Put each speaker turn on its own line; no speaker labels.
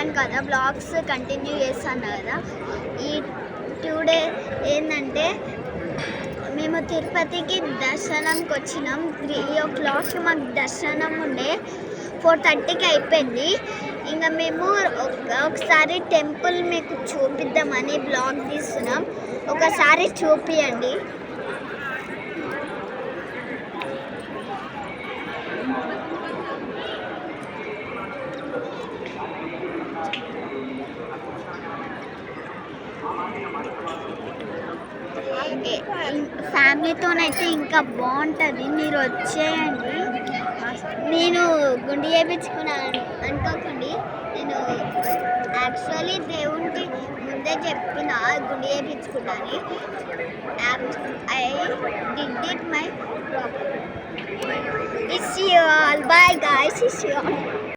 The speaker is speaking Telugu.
చెప్పాను కదా, బ్లాగ్స్ కంటిన్యూ చేస్తాను కదా. ఈ 2 డే ఏంటంటే మేము తిరుపతికి దర్శనంకి వచ్చినాం. 3 o'clock మాకు దర్శనం ఉండే, 4:30కి అయిపోయింది. ఇంకా మేము ఒకసారి టెంపుల్ మీకు చూపిద్దామని బ్లాగ్ తీస్తున్నాం. ఒకసారి చూపియండి. ఫ్యామిలీతోనైతే ఇంకా బాగుంటుంది, మీరు వచ్చేయండి. నేను గుండు చేయించుకున్నాను అనుకోకండి, నేను యాక్చువల్లీ దేవునికి ముందే చెప్పిన గుండు చేయించుకున్నాను. I did it my proper. It's you all, bye guys, it's you all.